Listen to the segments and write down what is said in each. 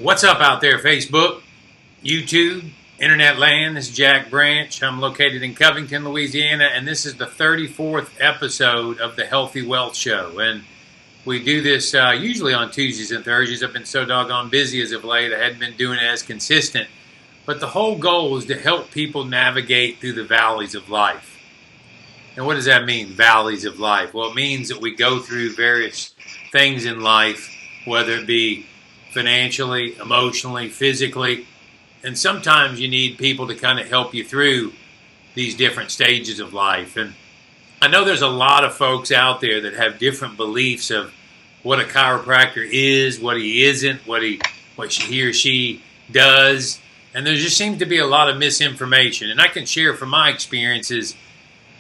What's up out there, Facebook, YouTube, Internet land? This is Jack Branch. I'm located in Covington, Louisiana, and this is the 34th episode of the Healthy Wealth Show. And we do this usually on Tuesdays and Thursdays. I've been so doggone busy as of late, I hadn't been doing it as consistent. But the whole goal is to help people navigate through the valleys of life. And what does that mean, valleys of life? Well, it means that we go through various things in life, whether it be financially, emotionally, physically, and sometimes you need people to kind of help you through these different stages of life. And I know there's a lot of folks out there that have different beliefs of what a chiropractor is, what he isn't, what he or she does, and there just seems to be a lot of misinformation. And I can share from my experiences,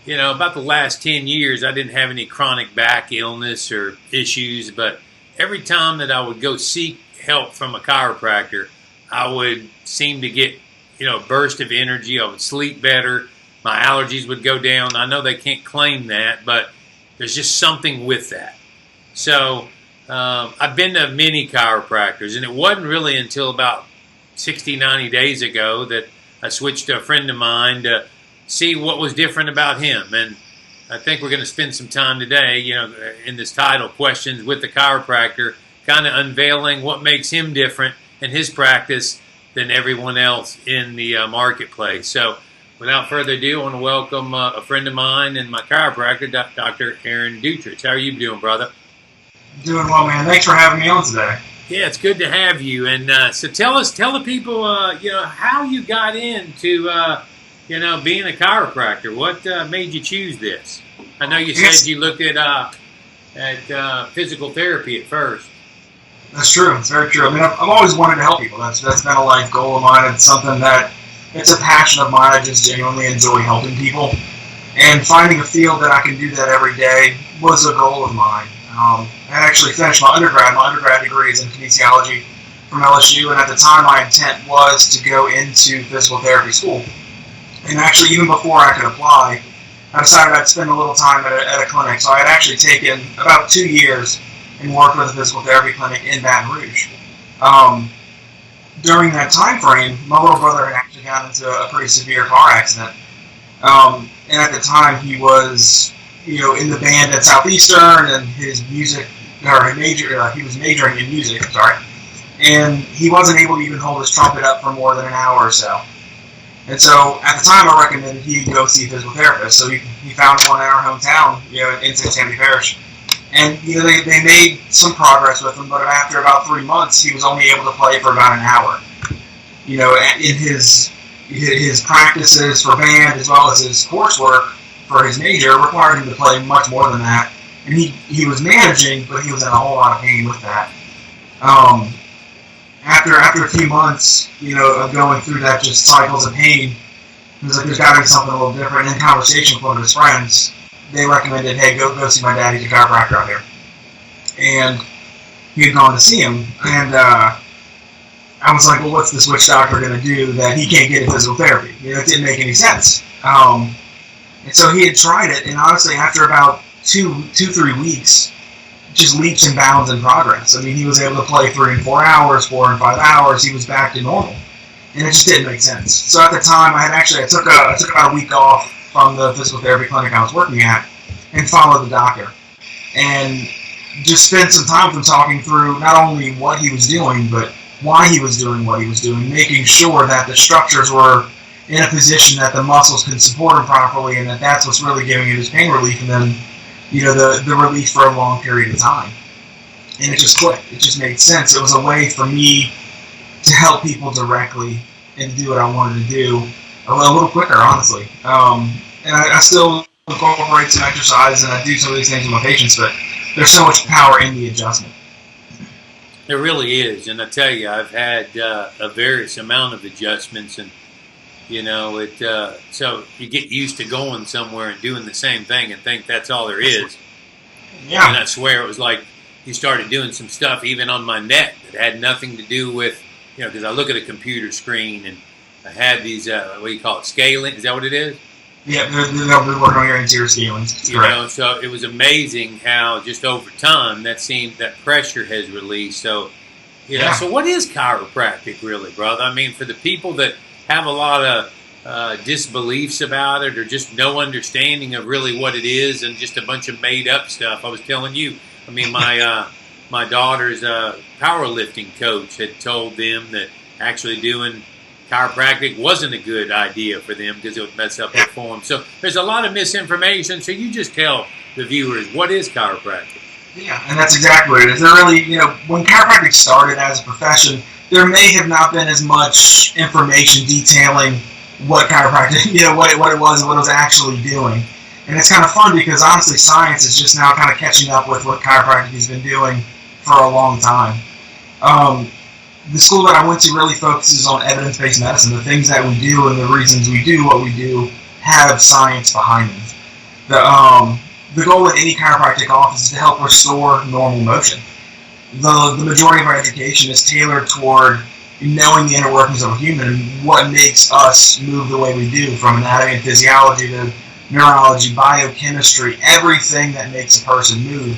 you know, about the last 10 years, I didn't have any chronic back illness or issues, but every time that I would go seek help from a chiropractor, I would seem to get, a burst of energy. I would sleep better. My allergies would go down. I know they can't claim that, but there's just something with that. So I've been to many chiropractors, and it wasn't really until about 60, 90 days ago that I switched to a friend of mine to see what was different about him. And I think we're going to spend some time today, in this title, Questions with the Chiropractor, kind of unveiling what makes him different in his practice than everyone else in the marketplace. So without further ado, I want to welcome a friend of mine and my chiropractor, Dr. Aaron Dutruch. How are you doing, brother? Doing well, man. Thanks for having me on today. Yeah, it's good to have you. And so tell the people, how you got into, being a chiropractor. What made you choose this? I know you said you looked at physical therapy at first. That's true. It's very true. I mean, I've always wanted to help people. That's been a life goal of mine. It's something it's a passion of mine. I just genuinely enjoy helping people. And finding a field that I can do that every day was a goal of mine. I actually finished my undergrad. My undergrad degree is in kinesiology from LSU, and at the time my intent was to go into physical therapy school. And actually, even before I could apply, I decided I'd spend a little time at a clinic. So I had actually taken about 2 years and worked with a physical therapy clinic in Baton Rouge. During that time frame, my little brother had actually gotten into a pretty severe car accident. And at the time, he was, in the band at Southeastern, and he was majoring in music, and he wasn't able to even hold his trumpet up for more than an hour or so. And so, at the time, I recommended he go see a physical therapist. So he found one in our hometown, in St. Tammany Parish. And, they made some progress with him, but after about 3 months, he was only able to play for about an hour. In his practices for band, as well as his coursework for his major, required him to play much more than that. And he was managing, but he was in a whole lot of pain with that. After a few months, of going through that just cycles of pain, he was like, there's got to be something a little different. In conversation with one of his friends, they recommended, hey, go see my dad. He's a chiropractor out here. And he had gone to see him, and I was like, well, what's the switch doctor going to do that he can't get in physical therapy? It didn't make any sense. And so he had tried it, and honestly, after about 3 weeks, just leaps and bounds in progress. I mean, he was able to play 3 and 4 hours, 4 and 5 hours. He was back to normal, and it just didn't make sense. So at the time, I took about a week off from the physical therapy clinic I was working at, and followed the doctor, and just spent some time with him talking through not only what he was doing, but why he was doing what he was doing, making sure that the structures were in a position that the muscles could support him properly, and that's what's really giving him his pain relief, and then the relief for a long period of time. And it just clicked. It just made sense. It was a way for me to help people directly and do what I wanted to do a little quicker, honestly. And I still incorporate some exercise, and I do some of these things with my patients, but there's so much power in the adjustment. There really is, and I tell you, I've had a various amount of adjustments, and so you get used to going somewhere and doing the same thing and think that's all there is. Yeah. And I swear it was like he started doing some stuff even on my neck that had nothing to do with, because I look at a computer screen and I had these, what do you call it, scaling? Is that what it is? Yeah, they'll be working on your anterior scalings. So it was amazing how just over time that pressure has released. So, Yeah. So what is chiropractic really, brother? I mean, for the people that have a lot of disbeliefs about it or just no understanding of really what it is and just a bunch of made up stuff. I was telling you, I mean, my daughter's powerlifting coach had told them that actually doing chiropractic wasn't a good idea for them because it would mess up their form. So there's a lot of misinformation. So you just tell the viewers, what is chiropractic? Yeah, and that's exactly what it is. There really, when chiropractic started as a profession, there may have not been as much information detailing what chiropractic, what it was and what it was actually doing. And it's kind of fun because honestly, science is just now kind of catching up with what chiropractic has been doing for a long time. The school that I went to really focuses on evidence-based medicine. The things that we do and the reasons we do what we do have science behind them. The goal at any chiropractic office is to help restore normal motion. The majority of our education is tailored toward knowing the inner workings of a human and what makes us move the way we do, from anatomy and physiology to neurology, biochemistry, everything that makes a person move.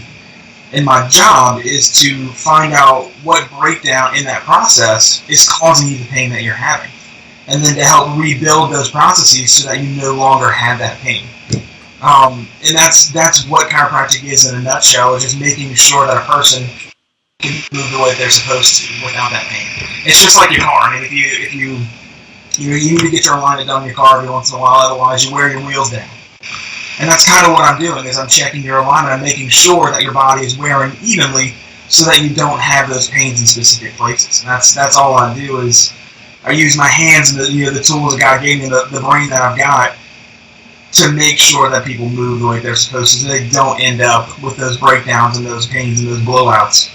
And my job is to find out what breakdown in that process is causing you the pain that you're having, and then to help rebuild those processes so that you no longer have that pain. And that's what chiropractic is in a nutshell, is just making sure that a person can move the way they're supposed to without that pain. It's just like your car. I mean, if you need to get your alignment done in your car every once in a while, otherwise you wear your wheels down. And that's kind of what I'm doing, is I'm checking your alignment. I'm making sure that your body is wearing evenly so that you don't have those pains in specific places. And that's all I do, is I use my hands and the tools that God gave me, the brain that I've got, to make sure that people move the way they're supposed to, so they don't end up with those breakdowns and those pains and those blowouts.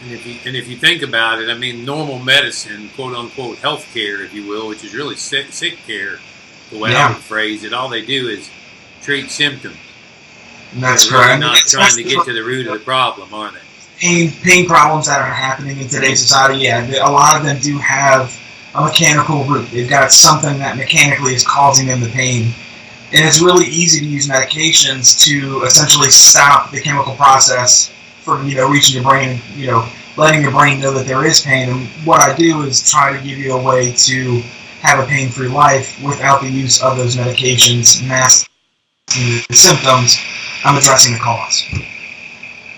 And if you think about it, I mean, normal medicine, quote unquote, health care, if you will, which is really sick care, the way I would phrase it, all they do is treat symptoms. That's They're correct. really not trying to get to the root of the problem, are they? Pain problems that are happening in today's society, a lot of them do have a mechanical root. They've got something that mechanically is causing them the pain. And it's really easy to use medications to essentially stop the chemical process from, reaching your brain, letting your brain know that there is pain. And what I do is try to give you a way to have a pain-free life without the use of those medications, masking the symptoms. I'm addressing the cause.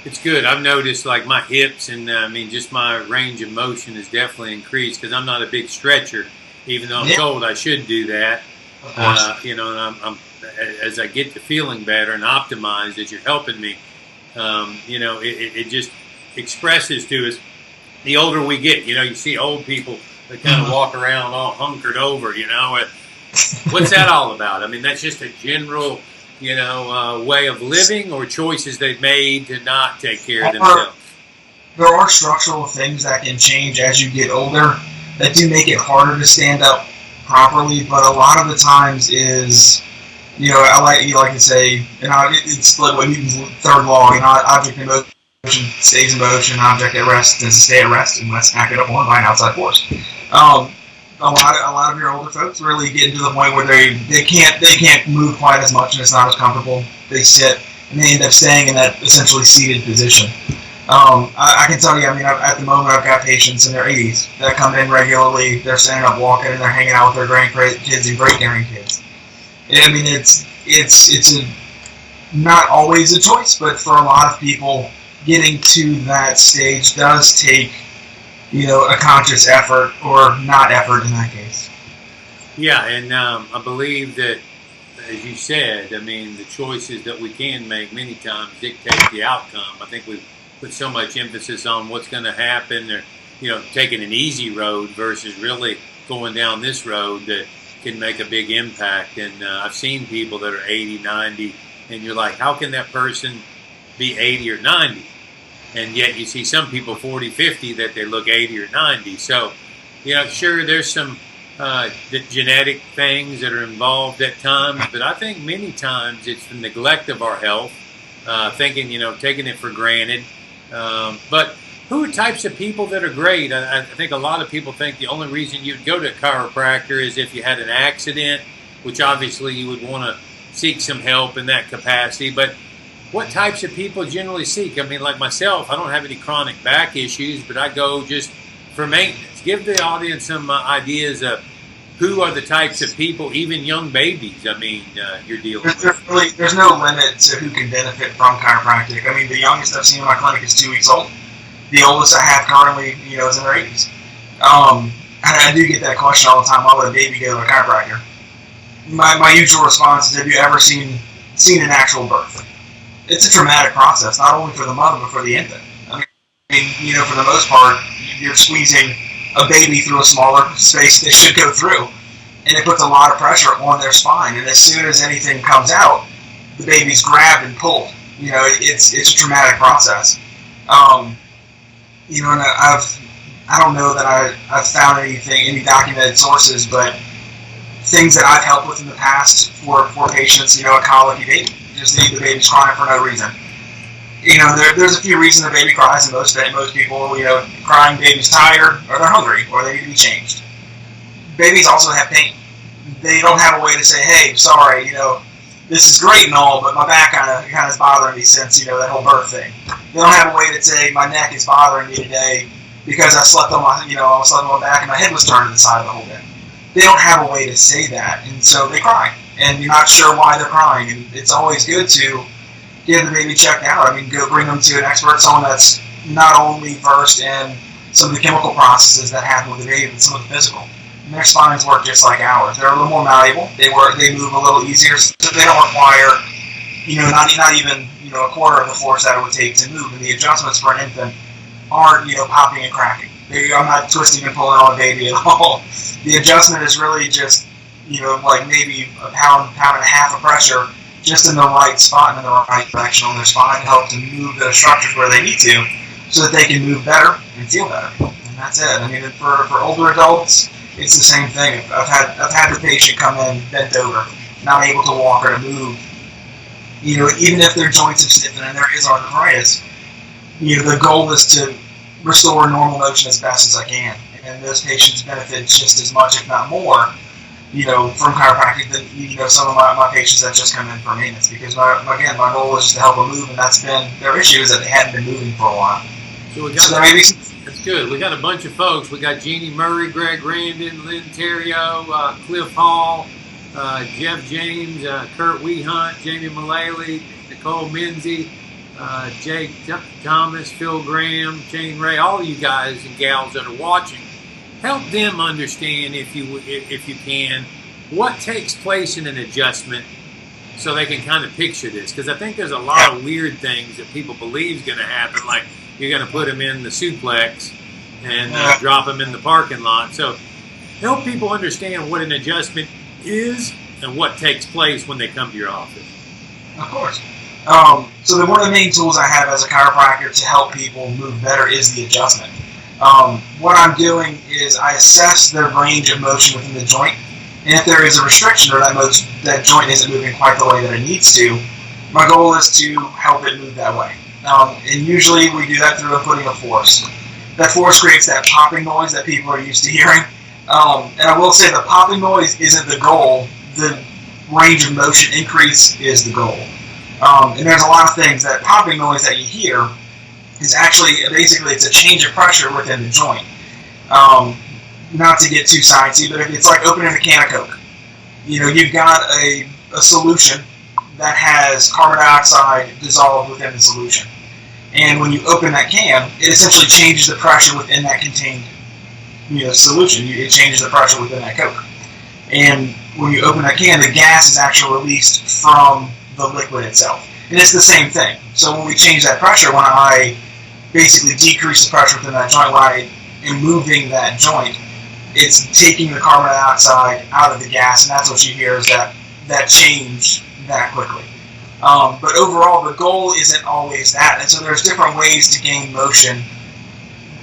It's good. I've noticed, like, my hips and, just my range of motion has definitely increased because I'm not a big stretcher, even though I'm told I should do that. And I'm as I get to feeling better and optimized as you're helping me, it just expresses to us, the older we get, you see old people that kind of walk around all hunkered over, what's that all about? I mean, that's just a general, way of living, or choices they've made to not take care of themselves. There are structural things that can change as you get older that do make it harder to stand up properly, but a lot of the times is, I like to say, it's split with Newton's third law, object in motion stays in motion, object at rest doesn't stay at rest unless acted upon by an outside force. A lot of your older folks really get to the point where they can't move quite as much and it's not as comfortable. They sit and they end up staying in that essentially seated position. I can tell you, at the moment I've got patients in their 80s that come in regularly. They're standing up, walking, and they're hanging out with their grandkids and great-grandkids. It's not always a choice, but for a lot of people, getting to that stage does take, a conscious effort, or not effort in that case. Yeah, and I believe that, as you said, the choices that we can make many times dictate the outcome. I think we put so much emphasis on what's going to happen, or taking an easy road versus really going down this road that can make a big impact. And I've seen people that are 80, 90, and you're like, how can that person be 80 or 90? And yet you see some people 40, 50 that they look 80 or 90. So, sure, there's some genetic things that are involved at times, but I think many times it's the neglect of our health, thinking, taking it for granted. But who are types of people that are great? I think a lot of people think the only reason you'd go to a chiropractor is if you had an accident, which obviously you would want to seek some help in that capacity. But what types of people generally seek? Like myself, I don't have any chronic back issues, but I go just for maintenance? Give the audience some ideas of who are the types of people, even young babies, you're dealing with. There's no limit to who can benefit from chiropractic. I mean, the youngest I've seen in my clinic is 2 weeks old. The oldest I have currently, is in their 80s. And I do get that question all the time, why would a baby go to a chiropractor? My usual response is, have you ever seen an actual birth? It's a traumatic process, not only for the mother, but for the infant. I mean, for the most part, you're squeezing a baby through a smaller space they should go through, and it puts a lot of pressure on their spine, and as soon as anything comes out, the baby's grabbed and pulled. It's a traumatic process. And I don't know that I've found any documented sources, but things that I've helped with in the past for patients, a colicky baby, just the baby's crying for no reason. There's a few reasons the baby cries, and most people, crying baby's tired, or they're hungry, or they need to be changed. Babies also have pain. They don't have a way to say, hey, sorry, this is great and all, but my back kind of is bothering me since, that whole birth thing. They don't have a way to say, my neck is bothering me today because I slept on my, I slept on my back and my head was turned to the side the whole day. They don't have a way to say that, and so they cry, and you're not sure why they're crying, and it's always good to get the baby checked out. Go bring them to an expert, someone that's not only versed in some of the chemical processes that happen with the baby, but some of the physical. And their spines work just like ours. They're a little more malleable. They move a little easier, so they don't require, not even a quarter of the force that it would take to move. And the adjustments for an infant aren't popping and cracking. I'm not twisting and pulling on a baby at all. The adjustment is really just like maybe a pound and a half of pressure just in the right spot and in the right direction on their spine to help to move the structures where they need to, so that they can move better and feel better. And that's it. For older adults, it's the same thing. I've had the patient come in bent over, not able to walk or to move. Even if their joints have stiffened and there is arthritis, the goal is to restore normal motion as best as I can. And those patients benefit just as much, if not more, from chiropractic than, some of my patients that just come in for maintenance. Because, my goal is just to help them move, and that's been their issue, is that they hadn't been moving for a while. That's good. We got a bunch of folks. We got Jeannie Murray, Greg Randon, Lynn Terrio, Cliff Hall, Jeff James, Kurt Wehunt, Jamie Mullally, Nicole Menzie, Jake Thomas, Phil Graham, Jane Ray, all of you guys and gals that are watching. Help them understand, if you can, what takes place in an adjustment, so they can kind of picture this. Because I think there's a lot of weird things that people believe is going to happen, like you're going to put them in the suplex and drop them in the parking lot. So help people understand what an adjustment is and what takes place when they come to your office. Of course. So one of the main tools I have as a chiropractor to help people move better is the adjustment. What I'm doing is I assess their range of motion within the joint, and if there is a restriction or that joint isn't moving quite the way that it needs to, my goal is to help it move that way. And usually we do that through putting a force. That force creates that popping noise that people are used to hearing. And I will say the popping noise isn't the goal. The range of motion increase is the goal. And there's a lot of things. That popping noise that you hear is actually, basically, it's a change of pressure within the joint. Not to get too sciencey, but it's like opening a can of Coke. You've got a solution that has carbon dioxide dissolved within the solution. And when you open that can, it essentially changes the pressure within that contained solution. It changes the pressure within that Coke. And when you open that can, the gas is actually released from the liquid itself. And it's the same thing. So when we change that pressure, when I basically decrease the pressure within that joint, when I am moving that joint, it's taking the carbon dioxide out of the gas, and that's what you hear is that change that quickly. But overall, the goal isn't always that. And so there's different ways to gain motion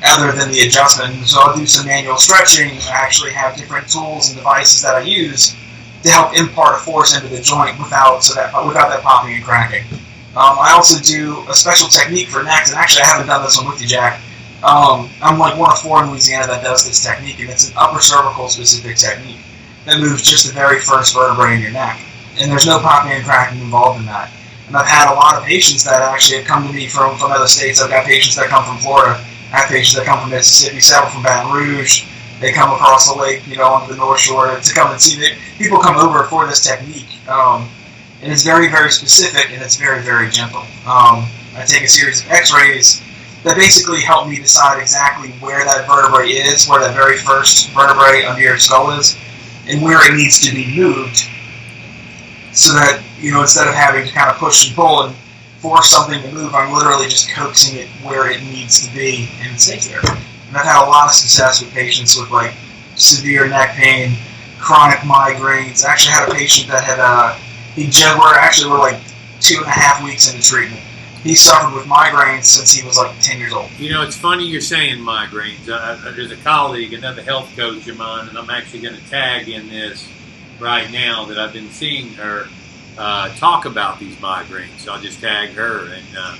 other than the adjustment. So I'll do some manual stretching. I actually have different tools and devices that I use to help impart a force into the joint without that popping and cracking. I also do a special technique for necks, and actually I haven't done this one with you, Jack. I'm like one of 4 in Louisiana that does this technique, and it's an upper cervical specific technique that moves just the very first vertebrae in your neck. And there's no popping and cracking involved in that. And I've had a lot of patients that actually have come to me from other states. I've got patients that come from Florida I have patients that come from Mississippi, several from Baton Rouge. They come across the lake, onto the North Shore to come and see it. People come over for this technique, and it's very, very specific, and it's very, very gentle. I take a series of x-rays that basically help me decide exactly where that vertebrae is, where that very first vertebrae under your skull is, and where it needs to be moved, so that, instead of having to kind of push and pull and force something to move, I'm literally just coaxing it where it needs to be, and it stays there. And I've had a lot of success with patients with like severe neck pain, chronic migraines. I actually had a patient that had we're like 2.5 weeks into treatment. He suffered with migraines since he was like 10 years old. It's funny you're saying migraines. There's a colleague, another health coach of mine, and I'm actually going to tag in this right now that I've been seeing her talk about these migraines. So I'll just tag her, and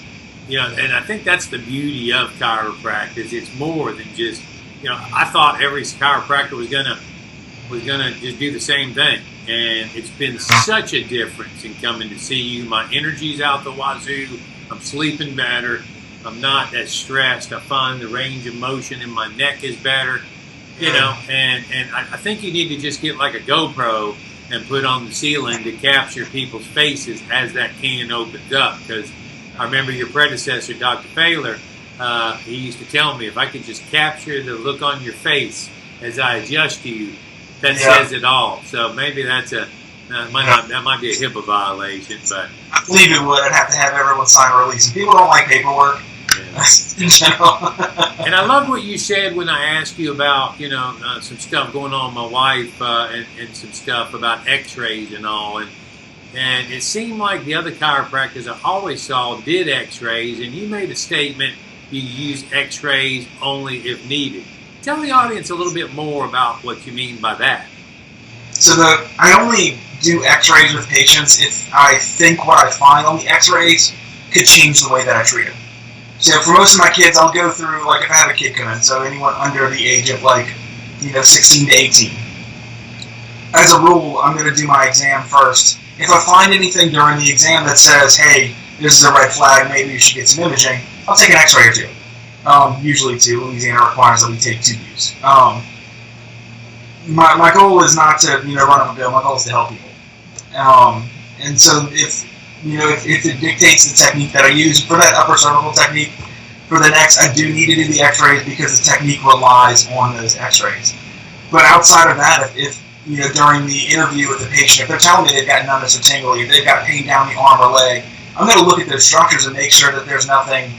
and I think that's the beauty of chiropractic. It's more than just, I thought every chiropractor was gonna just do the same thing, and it's been such a difference in coming to see you. My energy's out the wazoo. I'm sleeping better. I'm not as stressed. I find the range of motion in my neck is better, and I think you need to just get like a GoPro and put on the ceiling to capture people's faces as that can opens up. Because I remember your predecessor, Dr. Failer, he used to tell me if I could just capture the look on your face as I adjust you, that says it all. So maybe that might be a HIPAA violation, but I believe it would. I'd have to have everyone sign a release. And people don't like paperwork in general. And I love what you said when I asked you about, some stuff going on with my wife and some stuff about x-rays and all. And it seemed like the other chiropractors I always saw did x-rays, and you made a statement you use x-rays only if needed. Tell the audience a little bit more about what you mean by that. So I only do x-rays with patients if I think what I find on the x-rays could change the way that I treat them. So for most of my kids, I'll go through, like if I have a kid come in, so anyone under the age of 16 to 18. As a rule, I'm going to do my exam first. If I find anything during the exam that says, hey, this is a red flag, maybe you should get some imaging, I'll take an x-ray or two. Usually 2. Louisiana requires that we take 2 views. My goal is not to run up a bill. My goal is to help people. And so if it dictates the technique that I use for that upper cervical technique, for the next, I do need to do the x-rays because the technique relies on those x-rays. But outside of that, if during the interview with the patient, if they're telling me they've got numbness or tingling, if they've got pain down the arm or leg, I'm going to look at those structures and make sure that there's nothing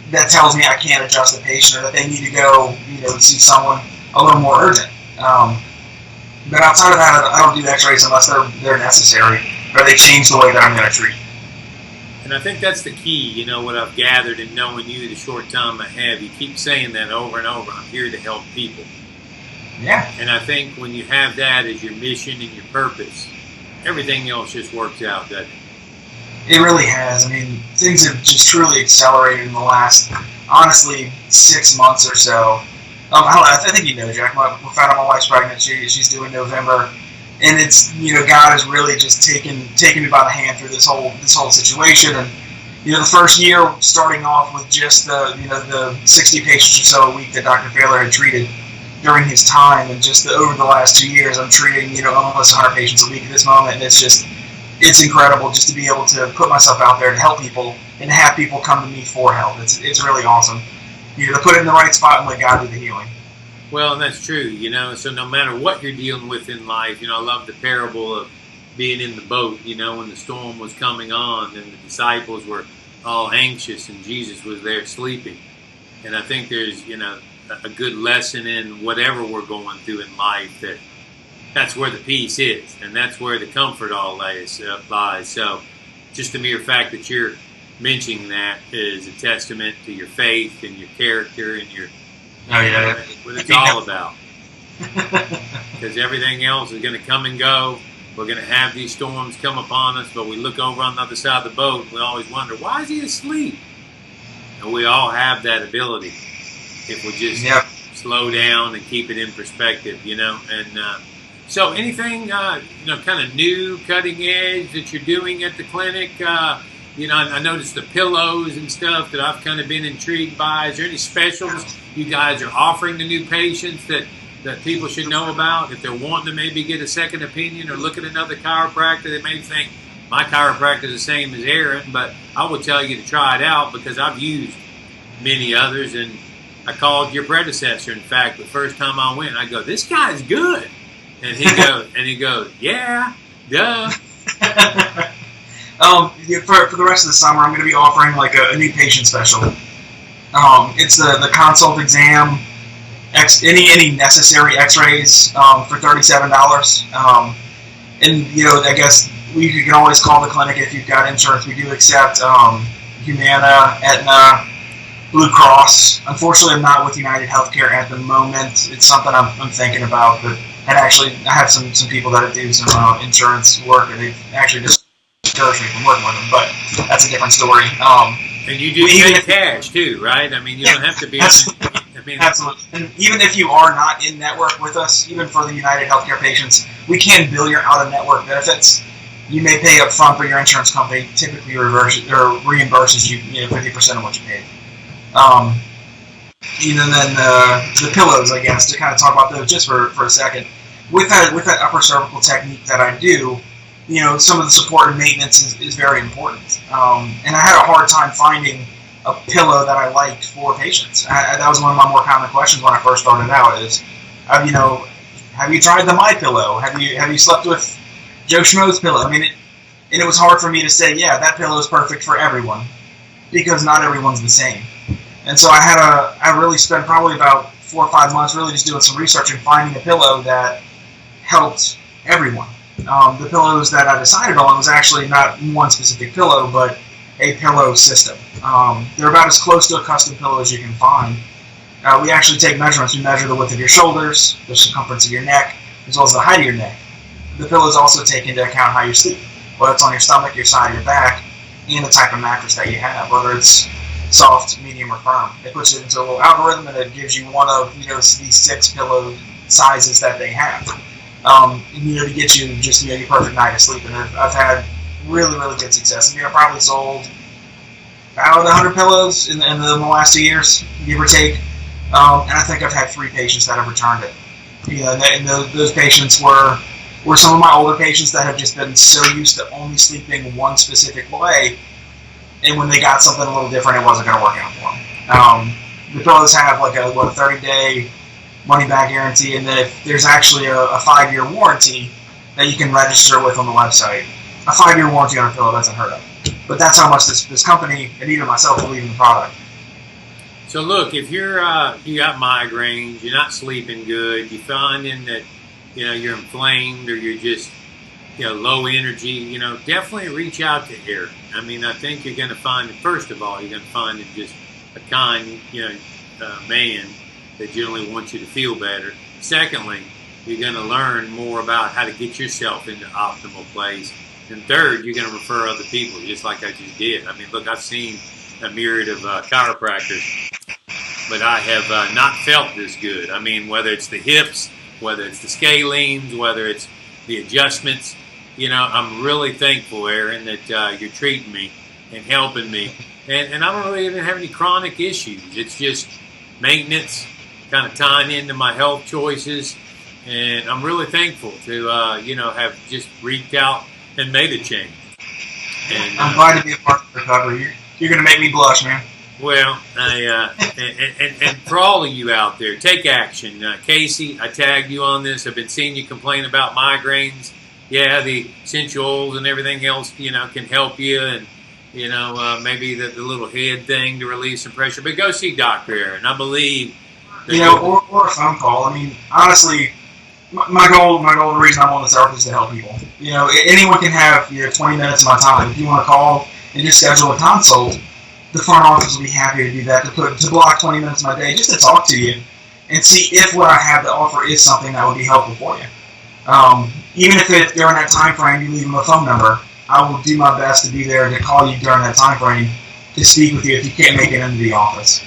that tells me I can't adjust the patient or that they need to go, see someone a little more urgent. But outside of that, I don't do x-rays unless they're necessary or they change the way that I'm going to treat. And I think that's the key, what I've gathered in knowing you the short time I have. You keep saying that over and over. I'm here to help people. Yeah. And I think when you have that as your mission and your purpose, everything else just works out, doesn't it? It really has. I mean, things have just truly accelerated in the last, honestly, 6 months or so. I think Jack. We found out my wife's pregnant. She's due in November, and it's God has really just taken me by the hand through this whole situation. And the first year, starting off with just the 60 patients or so a week that Dr. Failer had treated during his time, and just over the last 2 years, I'm treating almost 100 patients a week at this moment, and it's incredible just to be able to put myself out there to help people and have people come to me for help. It's really awesome. To put it in the right spot and let God do the healing. Well, and that's true, so no matter what you're dealing with in life, I love the parable of being in the boat, when the storm was coming on and the disciples were all anxious and Jesus was there sleeping. And I think there's, a good lesson in whatever we're going through in life, that's where the peace is, and that's where the comfort all lies. So just the mere fact that you're mentioning that is a testament to your faith and your character and what it's all about. Because everything else is going to come and go. We're going to have these storms come upon us, but we look over on the other side of the boat and we always wonder, why is he asleep? And we all have that ability if we just slow down and keep it in perspective, And so anything, kind of new, cutting edge that you're doing at the clinic, You know, I noticed the pillows and stuff that I've kind of been intrigued by. Is there any specials you guys are offering to new patients that people should know about if they're wanting to maybe get a second opinion or look at another chiropractor? They may think, my chiropractor is the same as Aaron, but I will tell you to try it out because I've used many others, and I called your predecessor. In fact, the first time I went, I go, "This guy's good," and he goes, "Yeah, duh." For the rest of the summer, I'm going to be offering like a new patient special. It's the consult exam, any necessary X-rays for $37. And you know, I guess you can always call the clinic if you've got insurance. We do accept Humana, Aetna, Blue Cross. Unfortunately, I'm not with United Healthcare at the moment. It's something I'm thinking about, but I have some people that do some insurance work, and they've actually discouraged me from working with them. But that's a different story. And you do pay cash too, right? I mean, you don't have to be. Absolutely. And even if you are not in network with us, even for the United Healthcare patients, we can bill your out-of-network benefits. You may pay up front, but your insurance company typically reimburses you 50% of what you paid. And then the pillows, I guess, to kind of talk about those just for a second. With that upper cervical technique that I do, you know, some of the support and maintenance is very important. And I had a hard time finding a pillow that I liked for patients. That was one of my more common questions when I first started out is, have you tried the My Pillow? Have you slept with Joe Schmo's pillow? I mean, it was hard for me to say, yeah, that pillow is perfect for everyone, because not everyone's the same. And so I really spent probably about 4 or 5 months really just doing some research and finding a pillow that helped everyone. The pillows that I decided on was actually not one specific pillow, but a pillow system. They're about as close to a custom pillow as you can find. We actually take measurements. We measure the width of your shoulders, the circumference of your neck, as well as the height of your neck. The pillows also take into account how you sleep, whether it's on your stomach, your side, your back, and the type of mattress that you have, whether it's soft, medium, or firm. It puts it into a little algorithm, and it gives you one of these 6 pillow sizes that they have. To get you just your perfect night of sleep. And I've had really, really good success. I probably sold about 100 pillows in the last 2 years, give or take. And I think I've had 3 patients that have returned it. And those patients were some of my older patients that have just been so used to only sleeping one specific way, and when they got something a little different, it wasn't going to work out for them. The pillows have like a 30-day money-back guarantee, and then there's actually a 5-year warranty that you can register with on the website. A 5-year warranty on a pillow doesn't hurt them. But that's how much this company, and even myself, believe in the product. So look, if you got migraines, you're not sleeping good, you're finding that you're inflamed or you're just low energy, definitely reach out to Aaron. I mean, I think you're going to find it. First of all, you're going to find it just a kind, man that generally wants you to feel better. Secondly, you're going to learn more about how to get yourself into optimal place. And third, you're going to refer other people, just like I just did. I mean, look, I've seen a myriad of chiropractors, but I have not felt this good. I mean, whether it's the hips, whether it's the scalenes, whether it's the adjustments, I'm really thankful, Aaron, that you're treating me and helping me. And I don't really even have any chronic issues. It's just maintenance, kind of tying into my health choices. And I'm really thankful to, have just reached out and made a change. And, I'm glad to be a part of the recovery. You're going to make me blush, man. Well, and for all of you out there, take action. Casey, I tagged you on this. I've been seeing you complain about migraines. Yeah, the essential oils and everything else, can help you, and maybe the little head thing to relieve some pressure. But go see Dr. Aaron. I believe. Or a phone call. I mean, honestly, my goal, the reason I'm on this earth is to help people. Anyone can have 20 minutes of my time. If you want to call and just schedule a consult, the front office will be happy to do that, to block 20 minutes of my day just to talk to you and see if what I have to offer is something that would be helpful for you. Even if during that time frame you leave them a phone number, I will do my best to be there to call you during that time frame to speak with you if you can't make it into the office.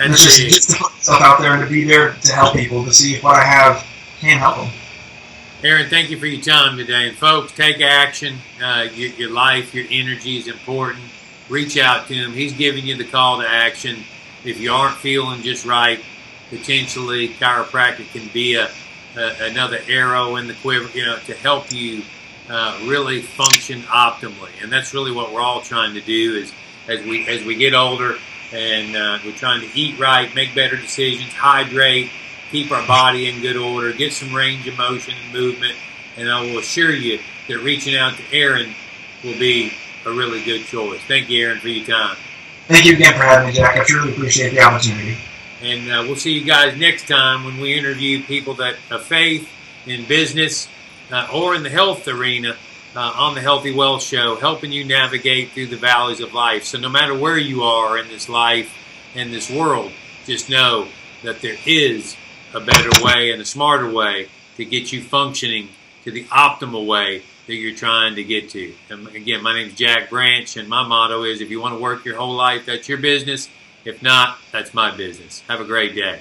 And it's just to put myself out there and to be there to help people, to see if what I have can help them. Aaron, thank you for your time today. And folks, take action. Your life, your energy is important. reach out to him. He's giving you the call to action. If you aren't feeling just right, potentially chiropractic can be another arrow in the quiver, to help you really function optimally. And that's really what we're all trying to do is as we get older, and we're trying to eat right, make better decisions, hydrate, keep our body in good order, get some range of motion and movement. And I will assure you that reaching out to Aaron will be a really good choice. Thank you, Aaron, for your time. Thank you again for having me, Jack. I truly appreciate the opportunity. And we'll see you guys next time when we interview people that have faith in business or in the health arena on the Healthy Wealth Show, helping you navigate through the valleys of life. So no matter where you are in this life and this world, just know that there is a better way and a smarter way to get you functioning to the optimal way that you're trying to get to. And again, my name is Jack Branch, and my motto is if you want to work your whole life, that's your business. If not, that's my business. Have a great day.